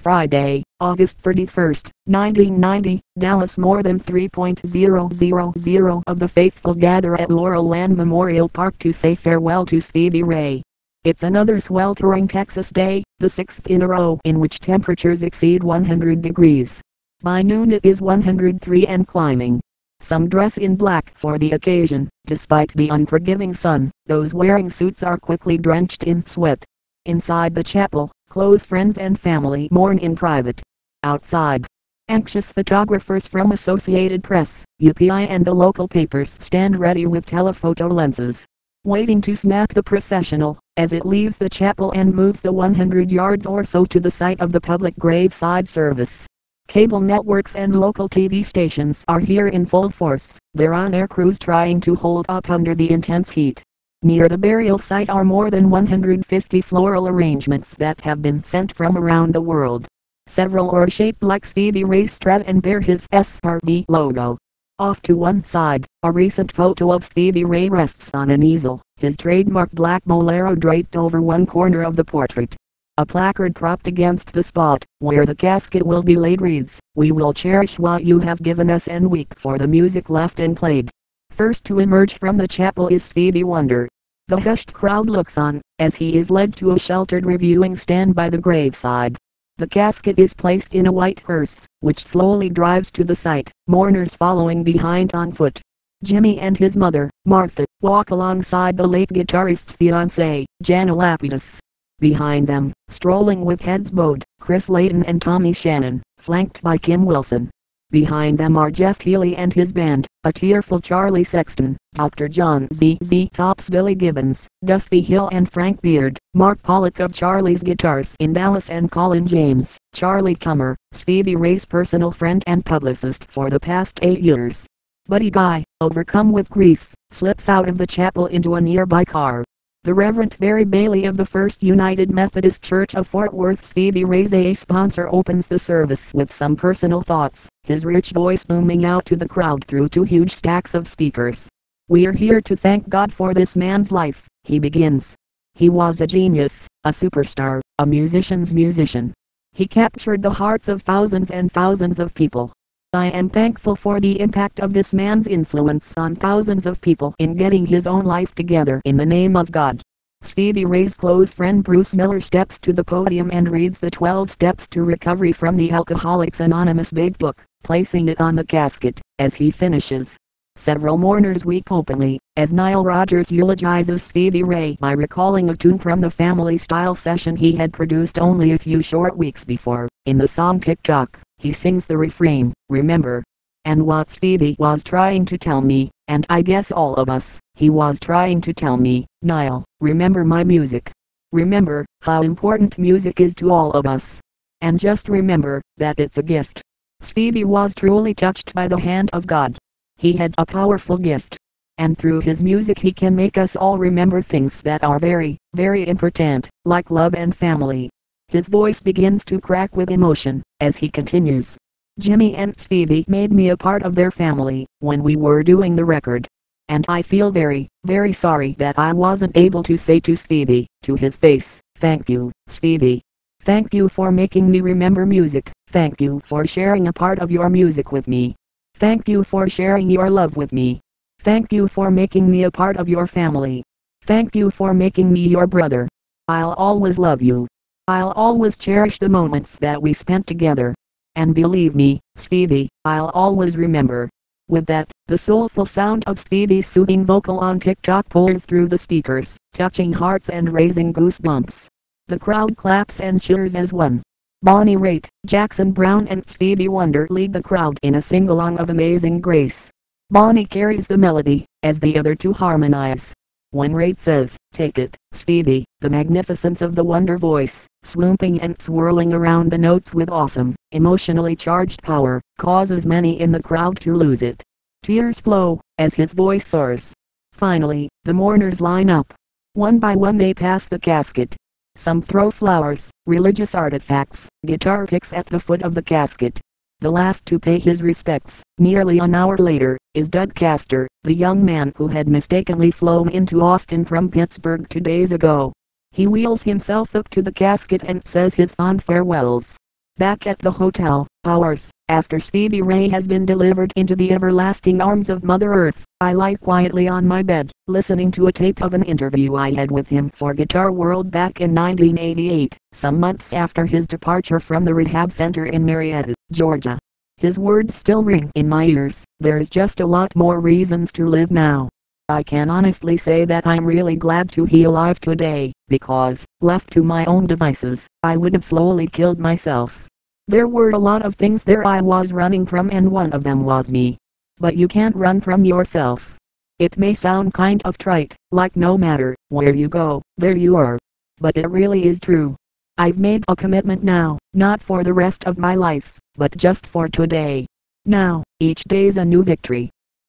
Friday, August 31st, 1990, Dallas. More than 3,000 of the faithful gather at Laurel Land Memorial Park to say farewell to Stevie Ray. It's another sweltering Texas day, the 6th in a row in which temperatures exceed 100 degrees. By noon it is 103 and climbing. Some dress in black for the occasion. Despite the unforgiving sun, those wearing suits are quickly drenched in sweat. Inside the chapel, close friends and family mourn in private. Outside, anxious photographers from Associated Press, UPI and the local papers stand ready with telephoto lenses, waiting to snap the processional as it leaves the chapel and moves the 100 yards or so to the site of the public graveside service. Cable networks and local TV stations are here in full force, their on-air crews trying to hold up under the intense heat. Near the burial site are more than 150 floral arrangements that have been sent from around the world. Several are shaped like Stevie Ray's strap and bear his SRV logo. Off to one side, a recent photo of Stevie Ray rests on an easel, his trademark black bolero draped over one corner of the portrait. A placard propped against the spot where the casket will be laid reads, "We will cherish what you have given us and weep for the music left and played." First to emerge from the chapel is Stevie Wonder. The hushed crowd looks on as he is led to a sheltered reviewing stand by the graveside. The casket is placed in a white hearse, which slowly drives to the site, mourners following behind on foot. Jimmy and his mother, Martha, walk alongside the late guitarist's fiancée, Jana Lapidus. Behind them, strolling with heads bowed, Chris Layton and Tommy Shannon, flanked by Kim Wilson. Behind them are Jeff Healey and his band, a tearful Charlie Sexton, Dr. John Z.Z. Tops, Billy Gibbons, Dusty Hill and Frank Beard, Mark Pollock of Charlie's Guitars in Dallas and Colin James, Charlie Cummer, Stevie Ray's personal friend and publicist for the past 8 years. Buddy Guy, overcome with grief, slips out of the chapel into a nearby car. The Reverend Barry Bailey of the First United Methodist Church of Fort Worth, Stevie Ray's AA sponsor, opens the service with some personal thoughts, his rich voice booming out to the crowd through 2 huge stacks of speakers. "We're here to thank God for this man's life," he begins. "He was a genius, a superstar, a musician's musician. He captured the hearts of thousands and thousands of people. I am thankful for the impact of this man's influence on thousands of people in getting his own life together in the name of God." Stevie Ray's close friend Bruce Miller steps to the podium and reads the 12 Steps to Recovery from the Alcoholics Anonymous Big Book, placing it on the casket. As he finishes, several mourners weep openly, as Nile Rodgers eulogizes Stevie Ray by recalling a tune from the family-style session he had produced only a few short weeks before. In the song Tick-Tock, he sings the refrain, "Remember." And what Stevie was trying to tell me, and I guess all of us, he was trying to tell me, "Nile, remember my music. Remember how important music is to all of us. And just remember that it's a gift." Stevie was truly touched by the hand of God. He had a powerful gift. And through his music he can make us all remember things that are very, very important, like love and family. His voice begins to crack with emotion as he continues. "Jimmy and Stevie made me a part of their family when we were doing the record. And I feel very, very sorry that I wasn't able to say to Stevie, to his face, 'Thank you, Stevie. Thank you for making me remember music. Thank you for sharing a part of your music with me. Thank you for sharing your love with me. Thank you for making me a part of your family. Thank you for making me your brother. I'll always love you. I'll always cherish the moments that we spent together. And believe me, Stevie, I'll always remember." With that, the soulful sound of Stevie's soothing vocal on Tick-Tock pours through the speakers, touching hearts and raising goosebumps. The crowd claps and cheers as one. Bonnie Raitt, Jackson Browne and Stevie Wonder lead the crowd in a sing-along of Amazing Grace. Bonnie carries the melody, as the other two harmonize. When Raitt says, "Take it, Stevie," the magnificence of the Wonder voice, swooping and swirling around the notes with awesome, emotionally charged power, causes many in the crowd to lose it. Tears flow, as his voice soars. Finally, the mourners line up. One by one they pass the casket. Some throw flowers, religious artifacts, guitar picks at the foot of the casket. The last to pay his respects, nearly an hour later, is Doug Castor, the young man who had mistakenly flown into Austin from Pittsburgh 2 days ago. He wheels himself up to the casket and says his fond farewells. Back at the hotel, hours after Stevie Ray has been delivered into the everlasting arms of Mother Earth, I lie quietly on my bed, listening to a tape of an interview I had with him for Guitar World back in 1988, some months after his departure from the rehab center in Marietta, Georgia. His words still ring in my ears. There's just a lot more reasons to live now. I can honestly say that I'm really glad to be alive today, because, left to my own devices, I would have slowly killed myself. There were a lot of things there I was running from, and one of them was me. But you can't run from yourself. It may sound kind of trite, like no matter where you go, there you are. But it really is true. I've made a commitment now, not for the rest of my life, but just for today. Now, each day's a new victory.